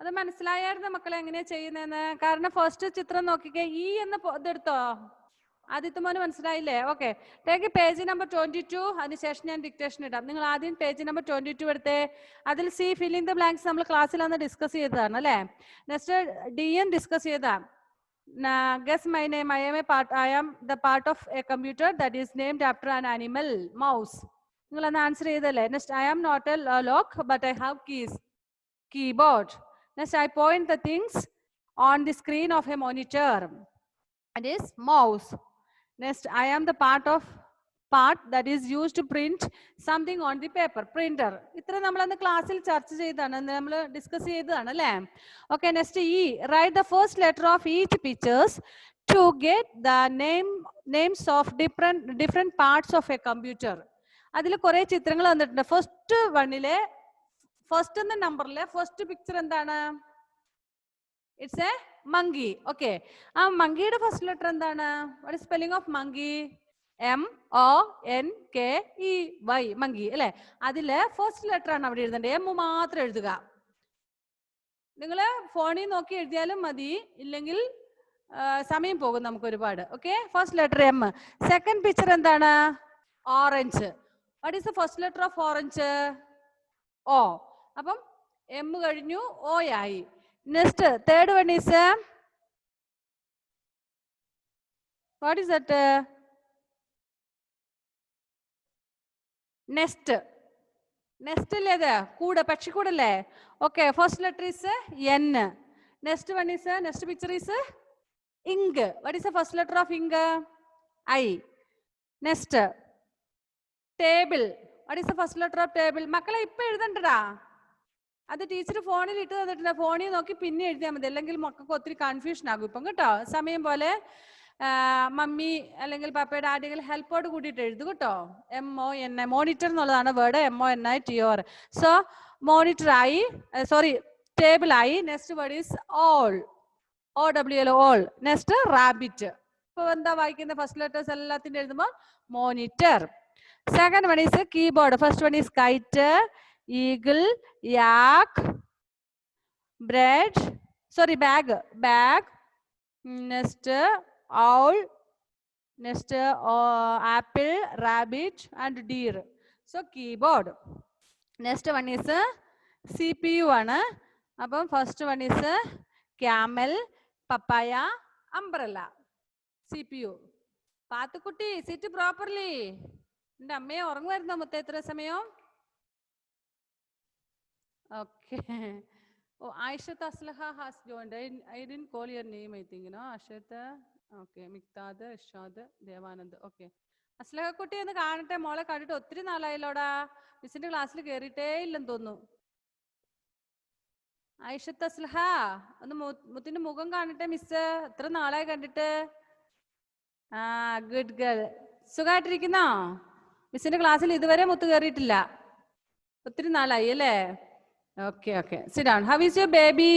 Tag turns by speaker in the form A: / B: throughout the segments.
A: അത് മനസ്സിലായായിരുന്നു മക്കളെ എങ്ങനെയാ ചെയ്യുന്നതെന്ന്? കാരണം ഫസ്റ്റ് ചിത്രം നോക്കിക്കേ, ഈ എന്ന് ഇതെടുത്തോ? ആദ്യത്തെ മോന് മനസ്സിലായില്ലേ? Okay, take page number 22. അതിനുശേഷം ഞാൻ ഡിക്റ്റേഷൻ ഇടാം. നിങ്ങൾ ആദ്യം പേജ് നമ്പർ 22 എടുത്തേ. അതിൽ സി ഫില്ലിംഗ് ദ ബ്ലാങ്ക്സ് നമ്മൾ ക്ലാസ്സിൽ അന്ന് ഡിസ്കസ് ചെയ്തതാണ് അല്ലേ? നെക്സ്റ്റ് ഡി എൻ ഡിസ്കസ് ചെയ്താ. Guess my name. I am the part of a computer that is named after an animal, mouse. നിങ്ങൾ അന്ന് ആൻസർ ചെയ്തല്ലേ? Next I am not a lock but I have keys, keyboard. Next, I point the things on the screen of a monitor. It is mouse. Next, I am the part that is used to print something on the paper, printer. ഇത്ര നമ്മൾ അന്ന് ക്ലാസ്സിൽ ചർച്ച ചെയ്താണ്, നമ്മൾ discuss ചെയ്തതാണ് അല്ലേ? Okay, next E. Write the first letter of each pictures to get the names of different parts of a computer. അതിൽ കുറെ ചിത്രങ്ങൾ തന്നിട്ടുണ്ട്. ഫസ്റ്റ് വണ്ണിലെ ഫസ്റ്റ് എന്ന നമ്പറിലെ ഫസ്റ്റ് പിക്ചർ എന്താണ്? It's A monkey. ഓക്കെ, ആ മങ്കിയുടെ ഫസ്റ്റ് ലെറ്റർ എന്താണ്? What is spelling of monkey? MONKEY, monkey അല്ലെ? അതില് ഫസ്റ്റ് ലെറ്റർ ആണ് അവിടെ എഴുതേണ്ടത്. എം മാത്രം എഴുതുക. നിങ്ങൾ ഫോണിൽ നോക്കി എഴുതിയാലും മതി, ഇല്ലെങ്കിൽ സമയം പോകും നമുക്ക് ഒരുപാട്. Okay, first letter M. Second picture എന്താണ്? Orange. What is the first letter of orange? O. അപ്പം എം കഴിഞ്ഞു, O ആയി. Next third one is what is that? Nest. Nest അല്ലേ അത്? കൂട്, പക്ഷിക്കൂടല്ലേ? Okay, first letter is N. Next one is, next picture is ink. What is the first letter of ink? I. Next table. What is the first letter of table? മക്കളെ ഇപ്പൊ എഴുതണ്ടടാ, അത് teacher ഫോണിൽ ഇട്ട് തന്നിട്ടില്ല. ഫോണിൽ നോക്കി പിന്നെ എഴുതിയാൽ മതി, അല്ലെങ്കിൽ മക്കൾക്ക് ഒത്തിരി കൺഫ്യൂഷൻ ആകും ഇപ്പം കേട്ടോ. സമയം പോലെ മമ്മി അല്ലെങ്കിൽ പപ്പയുടെ ആരെങ്കിലും ഹെൽപ്പോട് കൂടിയിട്ട് എഴുതും കേട്ടോ. MON, മോണിറ്റർ എന്നുള്ളതാണ് വേർഡ്. MONITOR. സോ മോണിറ്റർ ആയി, സോറി ടേബിൾ ആയി. Next word is all. OWL, all. Next rabbit. ഇപ്പൊ എന്താ വായിക്കുന്നത്? ഫസ്റ്റ് ലെറ്റേഴ്സ് എല്ലാത്തിന്റെ എഴുതുമ്പോൾ monitor. Second one is keyboard. First one is KITE, eagle, yak, bag. Next owl. Next apple, rabbit and deer. So keyboard. Next one is CPU ആണ്. അപ്പം first one is camel, papaya, umbrella. CPU. Pathukutty sit properly. എൻ്റെ അമ്മയെ ഉറങ്ങുമായിരുന്നോ മൊത്തം എത്ര സമയം? Okay. Oh, Aishat Aslaha has joined. I didn't call your name, I think, you know. Aishat, okay. Miktad, Ishad, Devanand. Okay. Aslaha കുട്ടി എന്ന് കാണട്ടെ. മോളെ കണ്ടിട്ട് ഒത്തിരി നാളായല്ലോടാ. മിസ്സിന്റെ ക്ലാസ്സിൽ കയറിയിട്ടേ ഇല്ലെന്ന് തോന്നുന്നു. ഐഷത്ത് അസ്ലഹ, ഒന്ന് മുത്തിന്റെ മുഖം കാണട്ടെ മിസ്. എത്ര നാളായി കണ്ടിട്ട്. ആ, ഗുഡ് ഗേൾ. സുഖമായിട്ടിരിക്കുന്നോ? മിസ്സിന്റെ ക്ലാസ്സിൽ ഇതുവരെ മുത്ത് കയറിയിട്ടില്ല, ഒത്തിരി നാളായി അല്ലേ? Okay, okay. Sit down. How is your baby?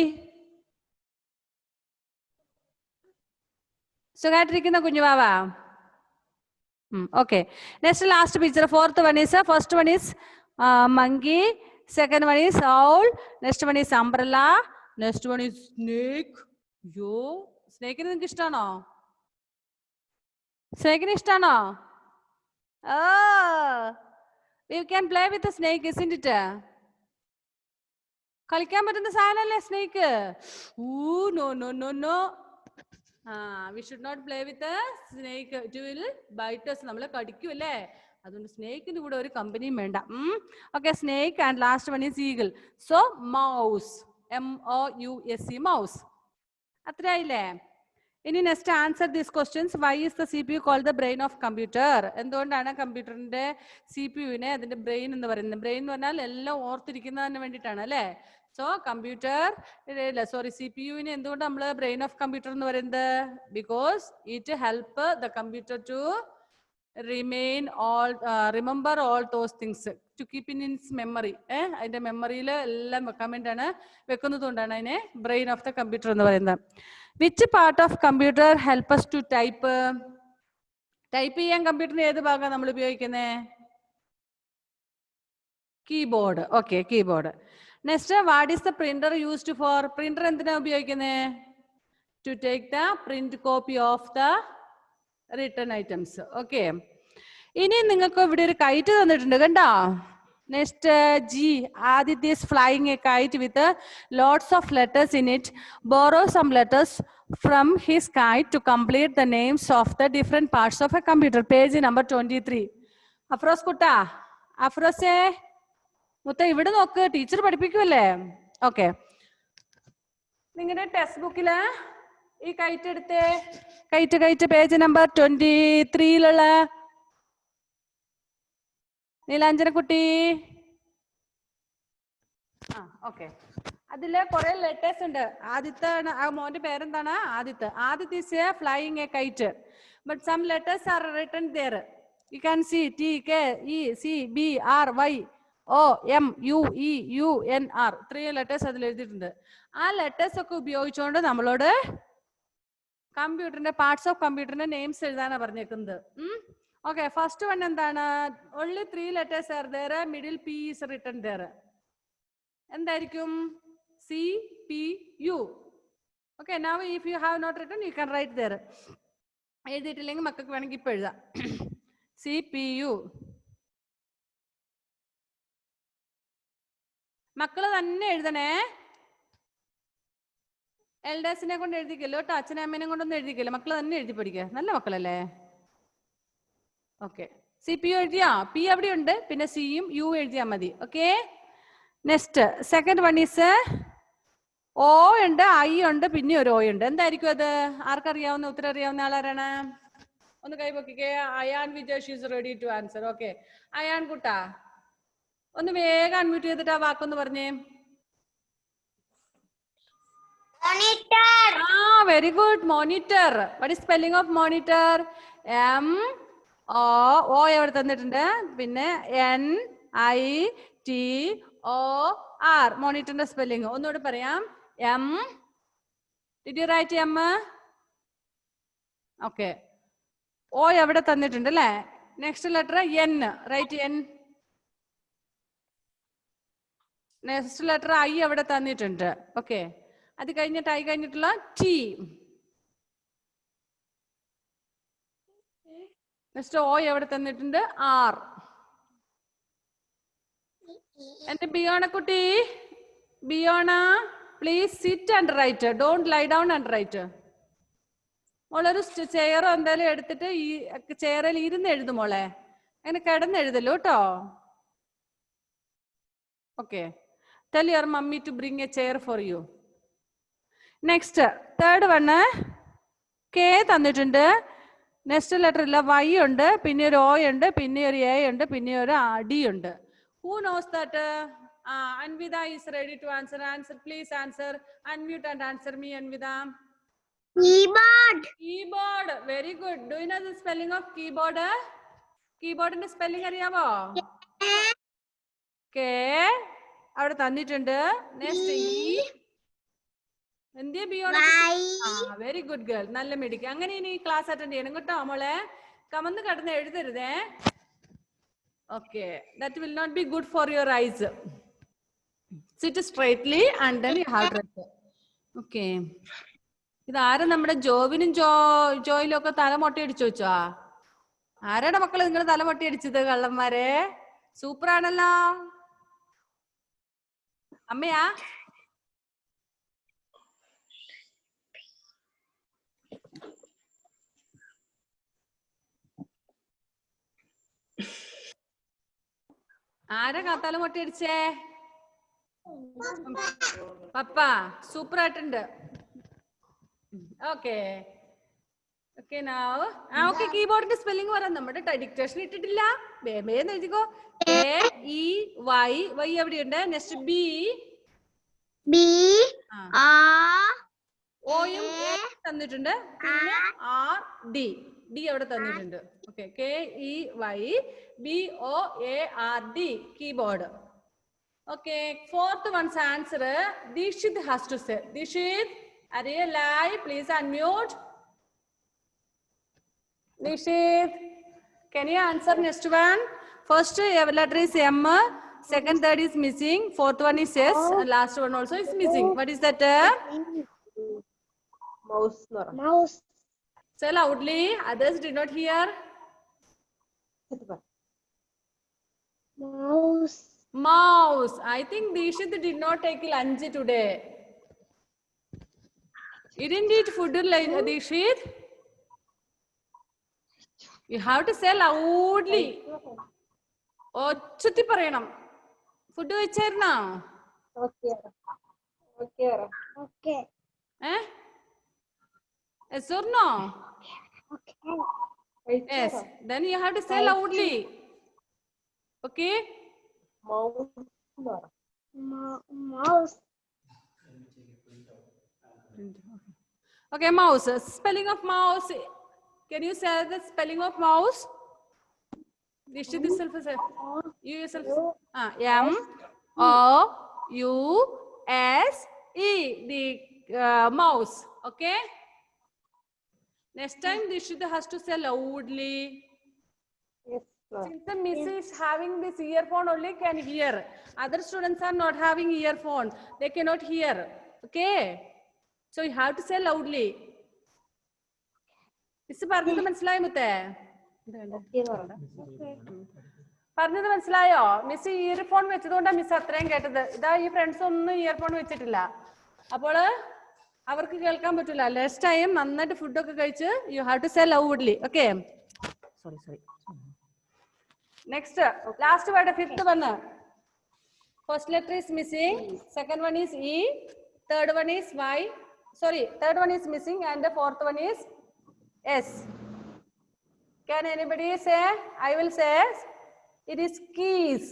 A: സുഖായിട്ടിരിക്കുന്ന കുഞ്ഞുവാവ? Okay. Next, last picture. Fourth one is, first one is monkey. Second one is owl. Next one is umbrella. Next one is snake. Yo, snake നിങ്ങൾക്ക് ഇഷ്ടമാണോ? സ്നേക്കിന് ഇഷ്ടമാണോ? Oh, you can play with the snake, isn't it? കളിക്കാൻ പറ്റുന്ന സാധനല്ലേ snake? No. We should not play with snake. It will bite us. നമ്മളെ കടിക്കും അല്ലേ? അതുകൊണ്ട് സ്നേക്കിന് കൂടെ ഒരു കമ്പനിയും വേണ്ട. Okay, snake and last one is eagle. So mouse, MOUSE, mouse. അത്രയായില്ലേ? ഇനി next answer these questions. Why is the CPU called the brain of computer? എന്തുകൊണ്ടാണ് കമ്പ്യൂട്ടറിന്റെ CPU-നെ അതിന്റെ ബ്രെയിൻ എന്ന് പറയുന്നത്? ബ്രെയിൻ എന്ന് പറഞ്ഞാൽ എല്ലാം ഓർത്തിരിക്കുന്നതിന് വേണ്ടിയിട്ടാണ് അല്ലേ? സോ CPU-നെ എന്തുകൊണ്ട് നമ്മൾ ബ്രെയിൻ ഓഫ് കമ്പ്യൂട്ടർ എന്ന് പറയുന്നത്? Because it help the computer to remember all those things, to keep in its memory. അതിന്റെ മെമ്മറിയിൽ എല്ലാം വെക്കാൻ വേണ്ടിയാണ് വെക്കുന്നത് കൊണ്ടാണ് അതിനെ ബ്രെയിൻ ഓഫ് ദ കമ്പ്യൂട്ടർ എന്ന് പറയുന്നത്. Which part of computer help us to type? Type ചെയ്യാൻ കമ്പ്യൂട്ടറിന് ഏത് ഭാഗമാണ് നമ്മൾ ഉപയോഗിക്കുന്നത്? Keyboard. Okay, keyboard. Next, what is the printer used for? Printer എന്തിനാ ഉപയോഗിക്കുന്നത്? To take the print copy of the written items. Okay. ഇനി നിങ്ങൾക്ക് ഇവിടെ ഒരു കൈറ്റ് തന്നിട്ടുണ്ട് കണ്ടോ? Next, G. Aditya is flying a kite with lots of letters in it. Borrow some letters from his kite to complete the names of the different parts of a computer. Page number 23. Afros Kutta. Afrose. Mutta ഇവിടെ നോക്ക് teacher പഠിപ്പിക്കുമല്ലേ? Okay. നിങ്ങളുടെ text ബുക്കില് ഈ KITE എടുത്തേ. KITE page number 23 നീലാഞ്ജനക്കുട്ടി. Okay. അതില് കുറെ letters ഉണ്ട്. ആദിത്യ ആ മോന്റെ പേരെന്താണ്? Aditya is flying a kite, but some letters are written there. You can see T, K, E, C, B, R, Y, O, M, U, E, U, N, R. 3 letters അതിൽ എഴുതിയിട്ടുണ്ട്. ആ letters ഒക്കെ ഉപയോഗിച്ചുകൊണ്ട് നമ്മളോട് കമ്പ്യൂട്ടറിന്റെ പാർട്സ് ഓഫ് കമ്പ്യൂട്ടറിന്റെ names എഴുതാനാണ് പറഞ്ഞേക്കുന്നത്. ഓക്കെ. ഫസ്റ്റ് വൺ എന്താണ്? only 3 letters are there. Middle P is written there. എന്തായിരിക്കും? C, P, U. Okay, now if you have not written, you can write there. എഴുതിയിട്ടില്ലെങ്കിൽ മക്കൾക്ക് വേണമെങ്കിൽ ഇപ്പൊ എഴുതാം. C, P, U. മക്കള് തന്നെ എഴുതണേ. എൽഡേഴ്സിനെ കൊണ്ട് എഴുതിക്കല്ലോ കേട്ടോ. അച്ഛനും അമ്മേനെ കൊണ്ടൊന്നും എഴുതിക്കല്ലോ. മക്കള് തന്നെ എഴുതി പഠിക്കുക. നല്ല മക്കളല്ലേ? ഓക്കെ. സി പി യു എഴുതിയാ? പി അവിടെ ഉണ്ട്. പിന്നെ സിയും യു എഴുതിയാ മതി. Okay. Next second one is O ഉണ്ട്, ഐ ഉണ്ട്, പിന്നെ ഒരു ഓ ഉണ്ട്. എന്തായിരിക്കും അത്? ആർക്കറിയാവുന്ന ഉത്തരം അറിയാവുന്ന ആളാരാണ്? ഒന്ന് കൈപൊക്കിക്കേ. Ayaan Vijesh is ready to answer. Okay. Ayaan കുട്ടാ ഒന്ന് വേഗം അൺമ്യൂട്ട് ചെയ്തിട്ട് ആ വാക്കൊന്ന് പറഞ്ഞേ.
B: Monitor.
A: Very good. Monitor. What is spelling of monitor? M O എവിടെ തന്നിട്ടുണ്ട്? പിന്നെ N I T O R. മോണിറ്ററിന്റെ സ്പെല്ലിംഗ് ഒന്നുകൂടെ പറയാം. M. Did you write M? Okay. O എവിടെ തന്നിട്ടുണ്ട് അല്ലേ? Next letter N. Right N. Next letter I എവിടെ തന്നിട്ടുണ്ട്? ഓക്കെ. അത് കഴിഞ്ഞിട്ട് I കഴിഞ്ഞിട്ടുള്ള T. നെക്സ്റ്റ് O എവിടെ തന്നിട്ടുണ്ട്? R. എന്റെ ബിയോണ കുട്ടി, Biyona please sit and write. Don't lie down and write. മോളൊരു ചെയറോ എന്തായാലും എടുത്തിട്ട് ഈ ചെയറിൽ ഇരുന്ന് എഴുതും മോളെ. അങ്ങനെ കിടന്ന് എഴുതല്ലോ കേട്ടോ. Okay. Tell your mummy to bring A chair for you. Next third one K തന്നിട്ടുണ്ട്. നെക്സ്റ്റ് ലെറ്റർ ഇല്ല. വൈ ഉണ്ട്, പിന്നെ ഒരു ഓ ഉണ്ട്, പിന്നെ ഒരു എ ഉണ്ട്, പിന്നെ ഒരു ഡി ഉണ്ട്. Who knows that? Anvida is ready to answer. Answer, please answer. Unmute and answer me, Anvida.
B: Keyboard.
A: Keyboard. Very good. Do you know the spelling of keyboard? Keyboard ന്റെ spelling അറിയാമോ? K. അവിടെ തന്നിട്ടുണ്ട്. നെക്സ്റ്റ് E. എന്തിയ Biyona? Very good girl. നല്ല മിടുക്കി. അങ്ങനെ ഇനി ക്ലാസ് അറ്റൻഡ് ചെയ്യണം കേട്ടോ മോളെ. കമന്ന് കടന്ന് എഴുതരുതേ. Okay, that will not be good for your eyes. Sit straightly and then you have to write. Okay. ഇതാരാ? നമ്മുടെ ജോബിനും ജോയിലും ഒക്കെ തല മൊട്ടയടിച്ചു വെച്ചോ? ആരാടെ മക്കള് നിങ്ങൾ തല മൊട്ടയടിച്ചത്? കള്ളന്മാരെ. സൂപ്പർ ആണല്ലോ. അമ്മയാ? ആരാ കാത്താല മൊട്ടയടിച്ചേ? പപ്പ. സൂപ്പർ ആയിട്ടുണ്ട്. ഓക്കെ. Okay now. ഓക്കെ. കീബോർഡിന്റെ സ്പെല്ലിംഗ് പറയാം. നമ്മുടെ ഡിക്റ്റേഷൻ ഇട്ടിട്ടില്ല. വേഗം എഴുതിക്കോ. KEY. വൈ എവിടെയുണ്ട്? Next B.
B: B.
A: ഓയും തന്നിട്ടുണ്ട്. പിന്നെ R D. ഡി അവിടെ തന്നിട്ടുണ്ട്. Okay. KEY BOARD. Keyboard. Okay. Fourth one's answer Dikshit has to say. Dikshit, are you alive? Please unmute. Dikshit, can you answer next one? First letter is M. second, third is missing, fourth one is yes, and last one also is missing. What is that?
C: Mouse.
B: Mouse.
A: Say loudly. Others did not hear.
B: Mouse.
A: Mouse. I think Dishit did not take lunch today. You didn't eat food, Dishit? You have to say loudly. ഒച്ചത്തി പറയണം. Food കഴിച്ചായിരുന്നോ?
C: Okay. Okay.
B: Okay.
A: Yes or no?
B: Okay.
A: Yes. Then you have to say loudly. Okay?
C: Mouse.
B: Mouse.
A: Okay, mouse. Spelling of mouse. Can you say the spelling of mouse? Dishit itself say. You yourself. M O U S E. The mouse. Okay? Next time Dishit has to say loudly.
C: Yes, sir.
A: Since the miss is having this earphone only can hear. Other students are not having earphone. They cannot hear. Okay? So you have to say loudly. Miss പറഞ്ഞത് മനസ്സിലായോ മുത്തേ?
C: Okay, sir.
A: പറഞ്ഞത് മനസ്സിലായോ? Miss earphone വെച്ചതുകൊണ്ടാണ് miss അത്രയും കേട്ടത്. ഇതാ ഈ friends ഒന്നും ഇയർഫോൺ വെച്ചിട്ടില്ല. അപ്പോൾ അവർക്ക് കേൾക്കാൻ പറ്റില്ല. നെക്സ്റ്റ് ടൈം നന്നായിട്ട് ഫുഡൊക്കെ കഴിച്ച് you have to say loudly. Okay? Sorry. Next, last word, fifth one. First letter is missing, second one is E, third one is Y. Sorry, third one is missing and the fourth one is S. Can anybody say? I will say it is keys.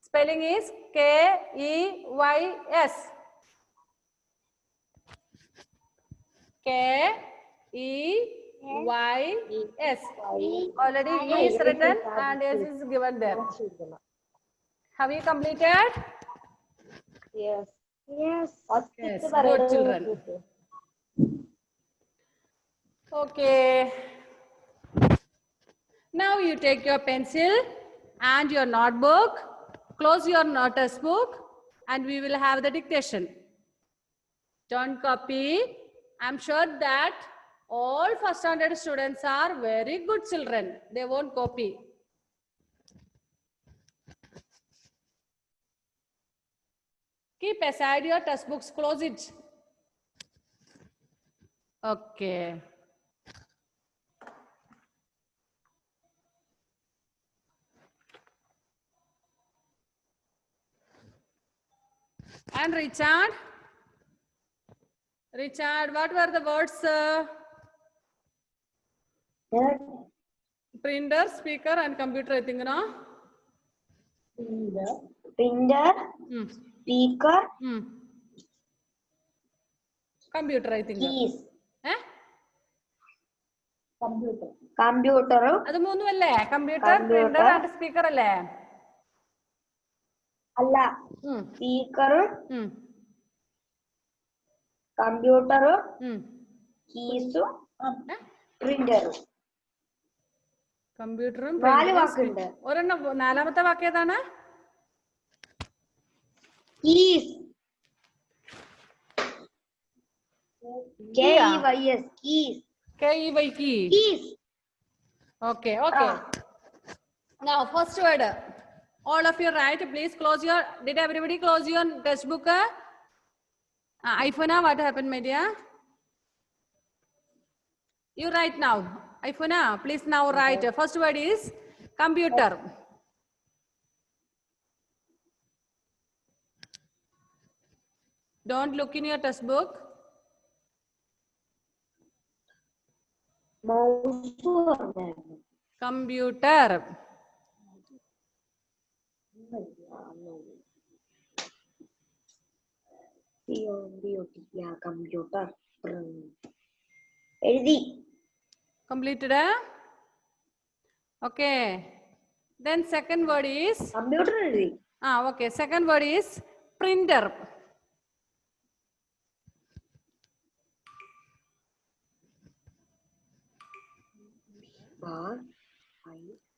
A: Spelling is K-E-Y-S. K-E-Y-S. Already E is written and S is given there. Have you completed?
C: Yes.
B: Yes.
A: Yes, good children. Okay. Now you take your pencil and your notebook, close your notice book, and we will have the dictation. Don't copy. I'm sure that all first standard students are very good children. They won't copy. Keep aside your test books, close it. Okay. And Richard? Richard, what were the words? Printer, speaker, and computer, I think, no?
B: Printer. Speaker.
A: Computer, I think.
B: Keys.
A: Eh?
B: Computer.
A: അത് മൂന്നുമല്ലേ? Computer, printer, and speaker അല്ലേ?
B: അല്ല. Speaker. Computer. Keys. Printer.
A: കമ്പ്യൂട്ടറും ഒരെണ്ണം നാലാമത്തെ വാക്ക് ഏതാണ്?
B: Keys. K-E-Y-S. Keys.
A: K-E-Y key.
B: Keys.
A: Okay, okay. Now, first word. All of you write. Please close your. Did everybody close your textbook? Ifuna, what happened, my dear? You write now. Ifuna, please now write. First word is computer. Don't look in your textbook. Computer.
B: Computer. എഴുതി.
A: Completed? Okay. Then second word is
B: Computer എഴുതി.
A: Okay. Second word is printer.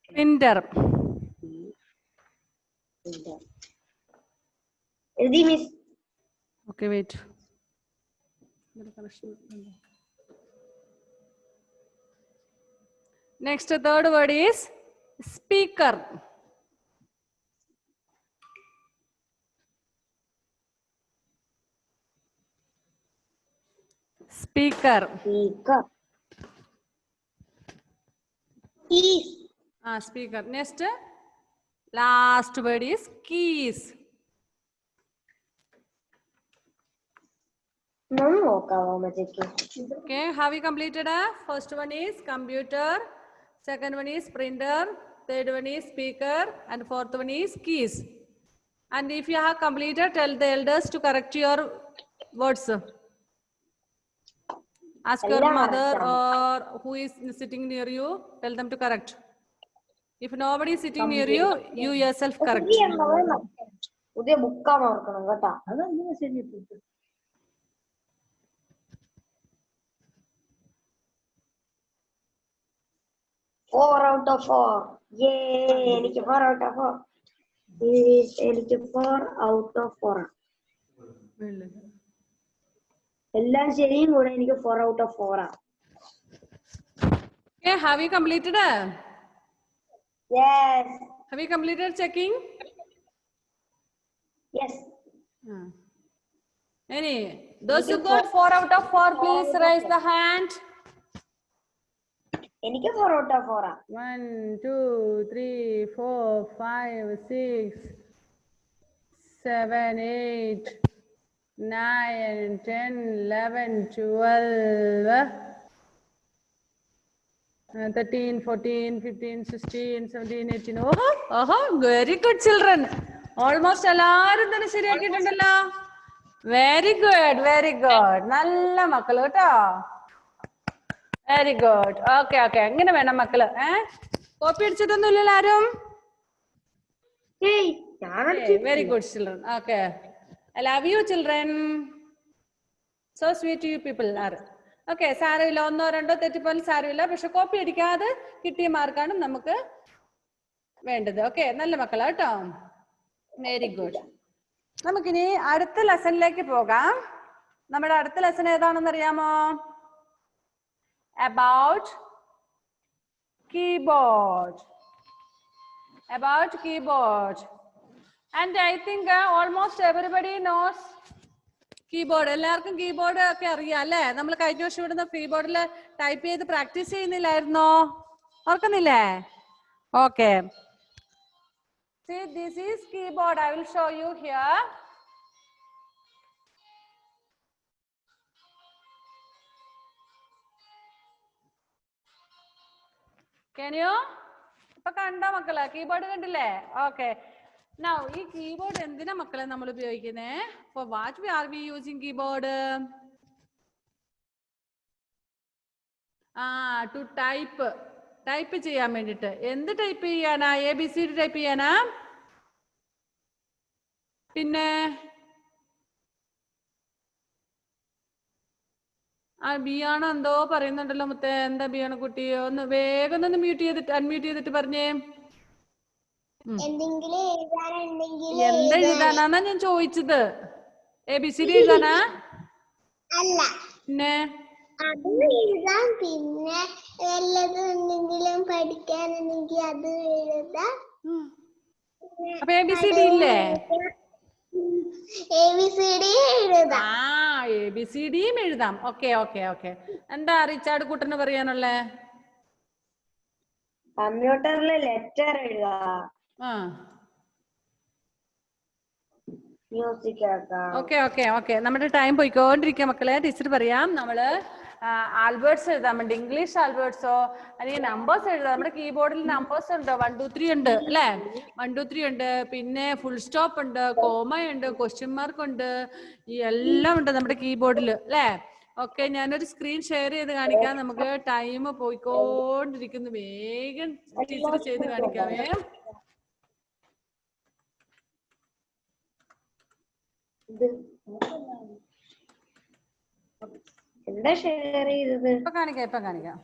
A: Printer.
B: എഴുതി miss.
A: Okay, wait. Next, third word is speaker. Speaker.
B: Speaker. Keys.
A: Speaker. Next, last word is keys. Okay, have we completed? First one is computer, second one is printer, third one is speaker, and fourth one is keys. And if you have completed, tell the elders to correct your words. Ask your mother or who is sitting near you, tell them to correct. If nobody is sitting near you, you yourself correct.
B: പുതിയ ബുക്കാണ് ഓർക്കണം കേട്ടാ. 4 out of 4. എനിക്ക് 4 out of 4. എനിക്ക് 4 out of 4. എല്ലാം ശരിയും കൂടെ എനിക്ക് 4 out of 4 ആണ്.
A: Okay, have you completed?
B: Yes.
A: Have you completed checking?
B: Yes.
A: Any? Those who got 4 out of 4, please raise the hand.
B: എനിക്ക് 4 out of 4 ആണ്.
A: 1, 2, 3, 4, 5, 6, 7, 8, 9, 10, 11, 12, 13, 14, 15, 16, 17, 18. Oh, very good children. Almost എല്ലാരും തന്നെ ശരിയാക്കിയിട്ടുണ്ടല്ലോ. Very good, very good. നല്ല മക്കള് കേട്ടോ. Very good. Okay, okay. എങ്ങനെ വേണം മക്കള്? കോപ്പി അടിച്ചിട്ടൊന്നും ഇല്ലല്ലോ ആരും? Very good children. Okay. I love you children. So sweet to you people are. Okay, സാരമില്ല, ഒന്നോ രണ്ടോ തെറ്റിപ്പോലും സാരമില്ല. പക്ഷെ കോപ്പി അടിക്കാതെ കിട്ടിയ മാർക്കാണ് നമുക്ക് വേണ്ടത്. ഓക്കെ, നല്ല മക്കളാ കേട്ടോ. Very good. നമുക്കിനി അടുത്ത ലെസണിലേക്ക് പോകാം. നമ്മുടെ അടുത്ത ലെസൺ ഏതാണെന്ന് അറിയാമോ? About keyboard. About keyboard. And I think almost everybody knows keyboard. എല്ലാവർക്കും കീബോർഡ് ഒക്കെ അറിയാം അല്ലേ? നമ്മൾ കഴിഞ്ഞ വർഷം ഇവിടുന്ന് കീബോർഡിൽ ടൈപ്പ് ചെയ്ത് പ്രാക്ടീസ് ചെയ്യുന്നില്ലായിരുന്നോ? ഓർക്കുന്നില്ലേ? Okay. See, this is keyboard. I will show you here. Can you? ഇപ്പൊ കണ്ടോ മക്കളെ? കീബോർഡ് കണ്ടില്ലേ? ഓക്കെ. Now, ഈ കീബോർഡ് എന്തിനാ മക്കളെ നമ്മൾ ഉപയോഗിക്കുന്നേ? For what are we using keyboard? To type. Type ചെയ്യാൻ വേണ്ടിട്ട്. എന്ത് ടൈപ്പ് ചെയ്യാനാ? ABCD ടൈപ്പ് ചെയ്യാനാ? പിന്നെ ബിയാണോ എന്തോ പറയുന്നുണ്ടല്ലോ മുത്തേ. എന്താ ബിയാണോ കുട്ടി? ഒന്ന് വേഗം ഒന്ന് അൺമ്യൂട്ട് ചെയ്തിട്ട് പറഞ്ഞേ. എന്താ എഴുതാനാന്നാ ഞാൻ ചോദിച്ചത്? ABCD എഴുതാനാ?
D: അല്ല,
A: പിന്നെ
D: അത് എഴുതാം. പിന്നെ വല്ലതും എന്തെങ്കിലും പഠിക്കാനുണ്ടെങ്കിൽ അത് എഴുതാം.
A: അപ്പൊ ABCD ഇല്ലേ?
D: ABCD എഴുതാം.
A: ABCDയും എഴുതാം. Okay okay okay. എന്താ റിച്ചാർഡ് കുട്ടന് പറയാനുള്ളേ?
B: കമ്പ്യൂട്ടറിൽ ലെറ്റർ എഴുതാം. മ്യൂസിക് ആക്കാം.
A: Okay okay okay. നമ്മുടെ ടൈം പോയിക്കൊണ്ടിരിക്കുക മക്കളെ. ടീച്ചർ പറയാം. നമ്മള് ആൽബേർട്സ് എഴുതാൻ വേണ്ടി ഇംഗ്ലീഷ് ആൽബേർട്സോ അല്ലെങ്കിൽ നമ്പേഴ്സ് എഴുതാം. നമ്മുടെ കീബോർഡിൽ നമ്പേഴ്സ് ഉണ്ട്. 1 2 3 ഉണ്ട് അല്ലേ? 1 2 3 ഉണ്ട്. പിന്നെ ഫുൾ സ്റ്റോപ്പ് ഉണ്ട്, കോമ ഉണ്ട്, ക്വസ്റ്റ്യൻ മാർക്ക് ഉണ്ട്, എല്ലാം ഉണ്ട് നമ്മുടെ കീബോർഡിൽ അല്ലേ? ഓക്കെ, ഞാനൊരു സ്ക്രീൻ ഷെയർ ചെയ്ത് കാണിക്കാം. നമുക്ക് ടൈം പോയിക്കൊണ്ടിരിക്കുന്നു. വേഗം ടീച്ചർ ചെയ്ത് കാണിക്കാമേ.
B: എന്താ ഷെയർ ചെയ്തത്?
A: ഇപ്പൊ കാണിക്കാം.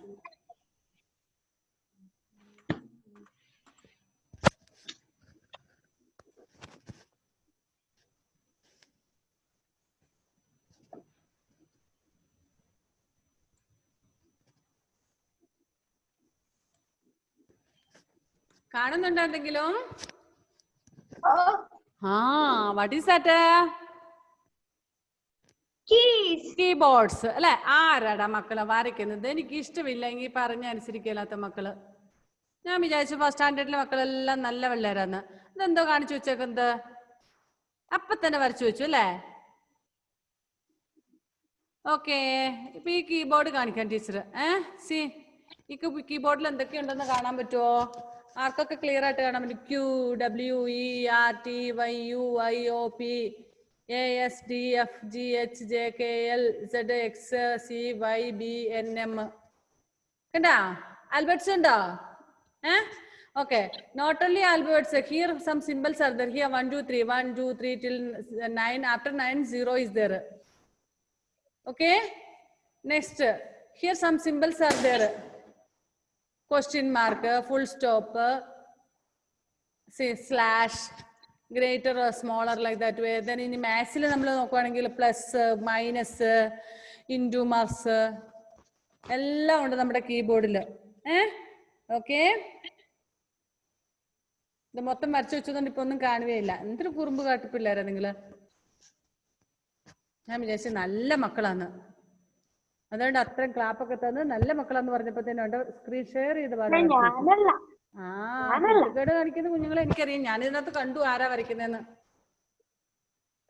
A: കാണുന്നുണ്ടോ എന്തെങ്കിലും?
B: Oh,
A: what is that?
B: keys.
A: Keyboards അല്ലെ? ആരാടാ മക്കള് വരയ്ക്കുന്നത്? എനിക്ക് ഇഷ്ടമില്ലെങ്കിൽ പറഞ്ഞ അനുസരിക്കില്ലാത്ത മക്കള്. ഞാൻ വിചാരിച്ചു ഫസ്റ്റ് സ്റ്റാൻഡേർഡിലെ മക്കളെല്ലാം നല്ല പിള്ളേരാന്ന്. ഇതെന്തോ കാണിച്ചു വെച്ചേക്കുന്നത്? അപ്പൊ തന്നെ വരച്ചു വെച്ചു അല്ലേ? ഓക്കെ, ഇപ്പൊ ഈ കീബോർഡ് കാണിക്കാം ടീച്ചർ. സി ഈ കീബോർഡിൽ എന്തൊക്കെയുണ്ടെന്ന് കാണാൻ പറ്റുമോ? ആർക്കൊക്കെ ക്ലിയർ ആയിട്ട് കാണാൻ പറ്റും? QWERTYUIOP ASDFGHJKLZXCYBNM. കണ്ടാ ആൽബർട്ട്സ് ഉണ്ടോ? Okay, not only alphabets, here some symbols are there. Here 1 2 3 1 2 3 till 9. After 9 0 is there. Okay, next here some symbols are there. Question mark, full stop, say slash, greater or smaller, like that way. Then in maths നമ്മൾ നോക്കുകയാണെങ്കിൽ plus minus into marks എല്ലാം ഉണ്ട് നമ്മുടെ കീബോർഡിൽ. Okay, ഇത് മൊത്തം വരച്ചു വെച്ചതുകൊണ്ട് ഇപ്പൊ ഒന്നും കാണുകയില്ല. എന്തൊരു കുറുമ്പ് കാട്ടിപ്പില്ലാരാ നിങ്ങള്. ഞാൻ വിചാരിച്ചു നല്ല മക്കളാന്ന്, അതുകൊണ്ട് അത്രയും ക്ലാപ്പൊക്കെ തന്ന് നല്ല മക്കളാന്ന് പറഞ്ഞപ്പോ തന്നെ സ്ക്രീൻ ഷെയർ ചെയ്ത് പാടാൻ. കുട്ടികേട് കാണിക്കുന്ന കുഞ്ഞുങ്ങളെ എനിക്കറിയാം, ഞാൻ ഇതിനകത്ത് കണ്ടു ആരാ വരയ്ക്കുന്നതെന്ന്.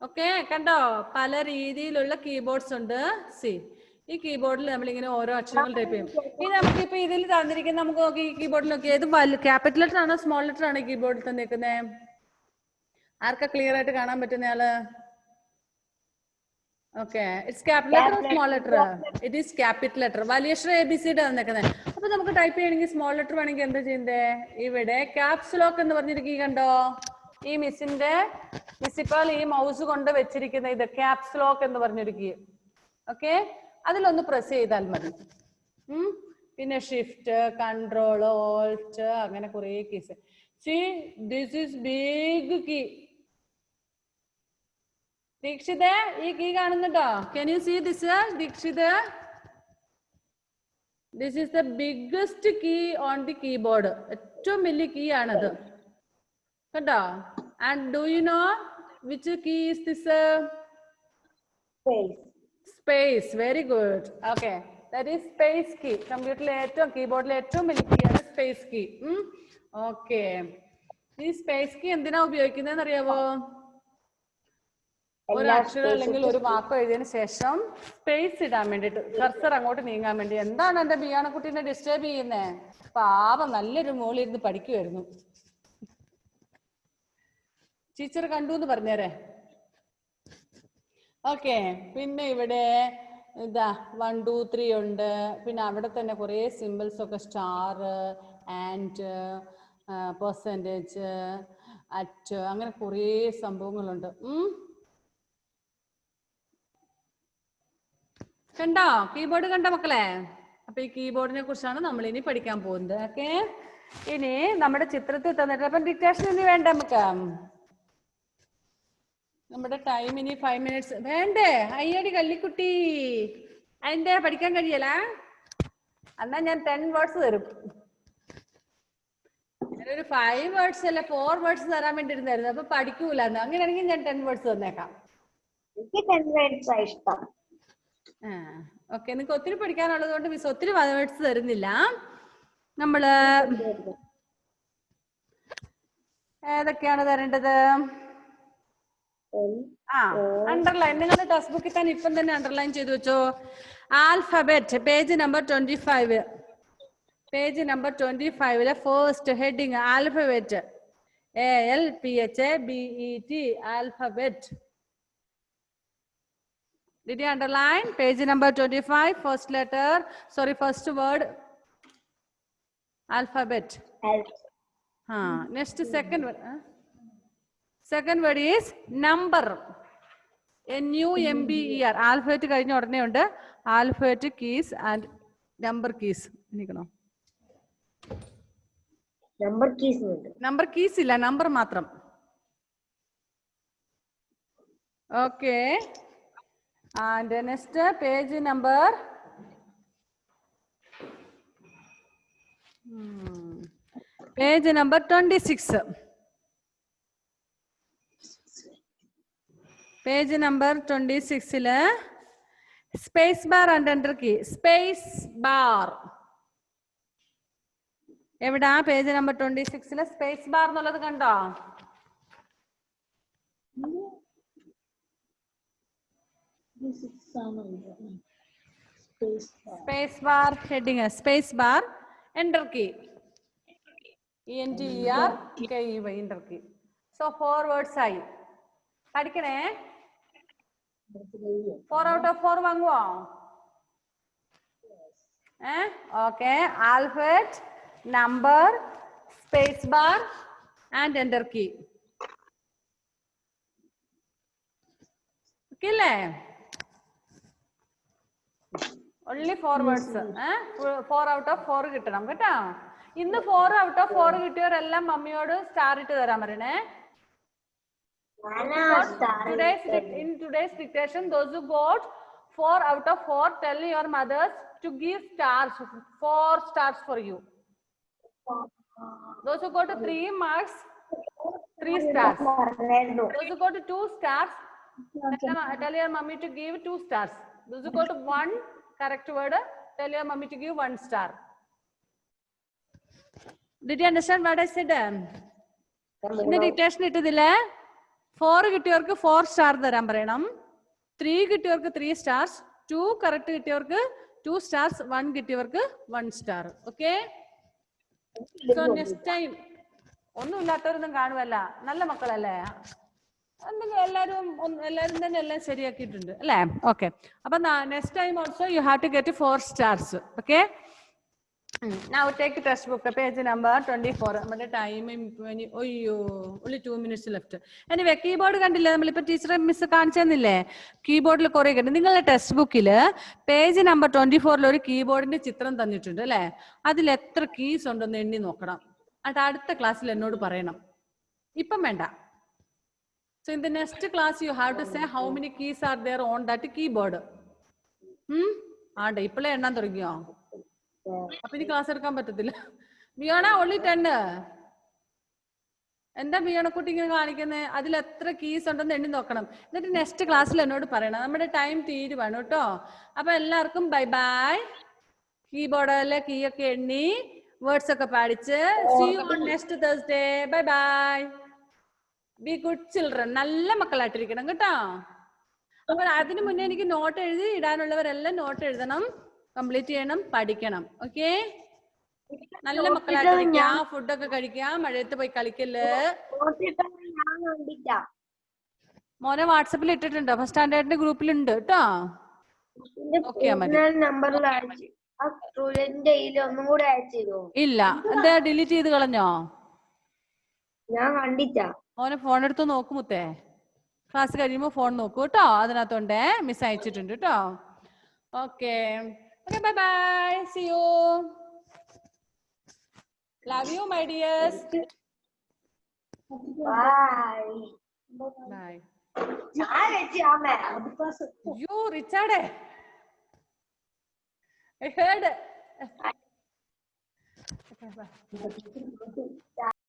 A: ഓക്കെ, കണ്ടോ പല രീതിയിലുള്ള കീബോർഡ്സ് ഉണ്ട്. സി ഈ കീബോർഡിൽ നമ്മളിങ്ങനെ ഓരോ അക്ഷരങ്ങൾ ടൈപ്പ് ചെയ്യും. ഇനി നമുക്കിപ്പോ ഇതിൽ തന്നിരിക്കുന്ന നമുക്ക് നോക്കി ഈ കീബോർഡിൽ നോക്കി ഏത് ക്യാപിറ്റൽ ലെറ്റർ ആണോ സ്മോൾ ലെറ്റർ ആണോ ഈ കീബോർഡിൽ തന്നിരിക്കുന്നത്? ആർക്കാ ക്ലിയർ ആയിട്ട് കാണാൻ പറ്റുന്നയാള്? Okay, it's capital letter small letter? It is capital letter. വലിയ അക്ഷരം ABC തന്നേക്കുന്നത്. അപ്പൊ നമുക്ക് ടൈപ്പ് ചെയ്യണമെങ്കിൽ സ്മോൾ ലെറ്റർ വേണമെങ്കിൽ എന്താ ചെയ്യണ്ടേ? ഇവിടെ ക്യാപ്സ് ലോക്ക് എന്ന് പറഞ്ഞിരിക്കുക കണ്ടോ? ഈ മിസ് ഇപ്പോൾ ഈ മൗസ് കൊണ്ട് വെച്ചിരിക്കുന്ന ഇത് ക്യാപ്സ് ലോക്ക് എന്ന് പറഞ്ഞിരിക്കുക. ഓക്കെ, അതിലൊന്ന് പ്രസ് ചെയ്താൽ മതി. പിന്നെ ഷിഫ്റ്റ്, കൺട്രോൾ, ഓൾട്ട്, അങ്ങനെ കുറെ keys. See this is big key. Dikshit ഈ കീ കാണുന്നുണ്ടോ? Can you see this Dikshit? This is the biggest key on the keyboard. ഏറ്റവും വലിയ കീ ആണത് കണ്ടോ? And do you know which key is this? Space. Very good. Okay, that is space key. കമ്പ്യൂട്ടറിലെ ഏറ്റവും കീബോർഡിലെ ഏറ്റവും വലിയ കീ ആണ് സ്പേസ് കീ. ഓക്കെ, ഈ സ്പേസ് കീ എന്തിനാ ഉപയോഗിക്കുന്നതെന്ന് അറിയാവോ? ഒരു അക്ഷരം അല്ലെങ്കിൽ ഒരു വാക്ക് എഴുതിയതിനു ശേഷം സ്പേസ് ഇടാൻ വേണ്ടിട്ട്, കർസർ അങ്ങോട്ട് നീങ്ങാൻ വേണ്ടി. എന്താണ് എന്റെ ബിയാണക്കുട്ടീനെ ഡിസ്റ്റർബ് ചെയ്യുന്നേ? പാവം നല്ലൊരു മോളിരുന്ന് പഠിക്കുമായിരുന്നു. ടീച്ചർ കണ്ടു എന്ന് പറഞ്ഞേരെ. ഓക്കെ, പിന്നെ ഇവിടെ ഇതാ 1 2 3 ഉണ്ട്. പിന്നെ അവിടെ തന്നെ കുറെ സിമ്പിൾസ് ഒക്കെ, സ്റ്റാർ, ആൻഡ്, പെർസെൻറ്റേജ്, അറ്റ്, അങ്ങനെ കുറേ സംഭവങ്ങളുണ്ട്. കണ്ടോ കീബോർഡ്? കണ്ടോ മക്കളെ? അപ്പൊ ഈ കീബോർഡിനെ കുറിച്ചാണ് നമ്മൾ ഇനി പഠിക്കാൻ പോകുന്നത്. ഓക്കെ, ഇനി നമ്മുടെ ചിത്രത്തിൽ തന്നിട്ട് അപ്പം ഡിക്റ്റേഷൻ ഇനി വേണ്ട നമുക്ക്. നമ്മുടെ ടൈം ഇനി 5 minutes വേണ്ടേ? അയ്യടി കല്ലിക്കുട്ടി, അതിന്റെ പഠിക്കാൻ കഴിയല? എന്നാ ഞാൻ 10 words തരും. ഞാനൊരു 5 words അല്ല 4 words തരാൻ വേണ്ടിയിരുന്നായിരുന്നു. അപ്പൊ പഠിക്കൂല. അങ്ങനെയാണെങ്കിൽ ഞാൻ 10 words തന്നേക്കാം. ഓക്കെ, നിങ്ങൾക്ക് ഒത്തിരി പഠിക്കാനുള്ളത് കൊണ്ട് മിസ് ഒത്തിരി വേർഡ്സ് തരുന്നില്ല. നമ്മള് ഏതൊക്കെയാണ് തരേണ്ടത്? അണ്ടർലൈൻ. നിങ്ങളുടെ ടെക്സ്റ്റ് ബുക്കിൽ തന്നെ ഇപ്പം തന്നെ അണ്ടർലൈൻ ചെയ്തു വെച്ചോ. Alphabet, page number 25. Page number 25 first heading alphabet. ALPHABET, alphabet. Did you underline? Page number 25, first letter, sorry, first word, alphabet. Next, second word. Second word is number. NUMBER. Alphabet കഴിഞ്ഞ ഉടനെ ഉണ്ട് alphabet keys and number keys. എനിക്കണോ? Number keys ഇല്ല, number മാത്രം. Okay. And next page number Page number 26. Page number 26. Space bar and enter key. Space bar. എവിടാ page number 26 space bar എന്നുള്ളത് കണ്ടോ? Space bar heading space bar enter key ENTER enter key. So 4 words ആയി. പഠിക്കണേ. 4 out of 4 വാങ്ങുവോ? Okay. Alphabet, number, space bar and enter key. Okay, only 4 words. 4 out of 4 കിട്ടണം കേട്ടോ. ഇന്ന് 4 out of 4 കിട്ടിയവരെല്ലാം മമ്മിയോട് star ഇട്ട് തരാൻ പറയണേ. In today's dictation, those who got 4 out of 4, tell your mothers to give stars, 4 stars for you. Those who go to 3 marks, 3 stars. Those who go to 2 stars, tell your mommy to give 2 stars. Those who go to 1 correct word, tell your mommy to give 1 star. Did you understand what I said? In the dictation ഇട്ടതില്ലേ 4 കിട്ടിയവർക്ക് 4 star തരാൻ പറയണം. 3 കിട്ടിയവർക്ക് 3 stars, 2 correct കിട്ടിയവർക്ക് 2 stars, 1 കിട്ടിയവർക്ക് 1 star. Okay? So next time ഒന്നും ഇല്ലാത്തവരൊന്നും കാണുമല്ല, നല്ല മക്കളല്ലേ, എല്ലാരും തന്നെ എല്ലാം ശരിയാക്കിയിട്ടുണ്ട് അല്ലേ? Okay. അപ്പൊ next time also you have to get 4 stars. Okay. Now take textbook, page number 24. നമ്മുടെ ടൈം ഒയ്യോ only 2 minutes left. Anyway keyboard കണ്ടില്ലേ? നമ്മളിപ്പോ ടീച്ചറെ മിസ് കാണിച്ചു തന്നില്ലേ? കീബോർഡിൽ കുറെ കണ്ട്. നിങ്ങളുടെ ടെക്സ്റ്റ് ബുക്കില് പേജ് നമ്പർ 24 ഒരു കീബോർഡിന്റെ ചിത്രം തന്നിട്ടുണ്ട് അല്ലെ? അതിൽ എത്ര കീസ് ഉണ്ടെന്ന് എണ്ണി നോക്കണം. അത് അടുത്ത ക്ലാസ്സിൽ എന്നോട് പറയണം. ഇപ്പം വേണ്ട. So in the next class you have to say how many keys are there on that keyboard. ആണ്ടെ ഇപ്പോഴേ എണ്ണാൻ തുടങ്ങിയോ? അപ്പൊ ഇനി ക്ലാസ് എടുക്കാൻ പറ്റത്തില്ല. ബിയോണ only 10. എന്താ ബിയോണക്കുട്ടി ഇങ്ങനെ കാണിക്കുന്നത്? അതിൽ എത്ര കീസ് ഉണ്ടെന്ന് എണ്ണി നോക്കണം. എന്നിട്ട് നെക്സ്റ്റ് ക്ലാസ്സിൽ എന്നോട് പറയണം. നമ്മുടെ ടൈം തീരുവാണ് കേട്ടോ. അപ്പൊ എല്ലാവർക്കും ബൈ ബൈ. കീബോർഡിലെ കീ ഒക്കെ എണ്ണി വേർഡ്സ് ഒക്കെ പഠിച്ച് see you on next Thursday. Bye bye. Be good children. നല്ല മക്കളായിട്ടിരിക്കണം കേട്ടോ. അപ്പൊ അതിന് മുന്നേ എനിക്ക് നോട്ട് എഴുതി ഇടാനുള്ളവരെല്ലാം നോട്ട് എഴുതണം, കംപ്ലീറ്റ് ചെയ്യണം, പഠിക്കണം. ഓക്കെ? നല്ല മക്കളായിട്ടിരിക്കുക, ഫുഡൊക്കെ കഴിക്കുക, മഴയത്ത് പോയി കളിക്കല്. മോനെ വാട്സപ്പിൽ ഇട്ടിട്ടുണ്ട്, ഫസ്റ്റ് സ്റ്റാൻഡേർഡിന്റെ ഗ്രൂപ്പിലുണ്ട് കേട്ടോ. ഇല്ല, എന്താ ഡിലീറ്റ് ചെയ്ത് കളഞ്ഞോ?
B: ഞാൻ കണ്ടില്ല.
A: മോനെ ഫോൺ എടുത്ത് നോക്കുമുത്തേ. ക്ലാസ് കഴിയുമ്പോ ഫോൺ നോക്കൂ കേട്ടോ. അതിനകത്തോണ്ടേ മിസ് അയച്ചിട്ടുണ്ട് കേട്ടോ. Okay. Okay, bye-bye. See you. Love you, my dears.
B: Bye.
A: Bye.
B: You,
A: Richard. I heard. Okay, bye.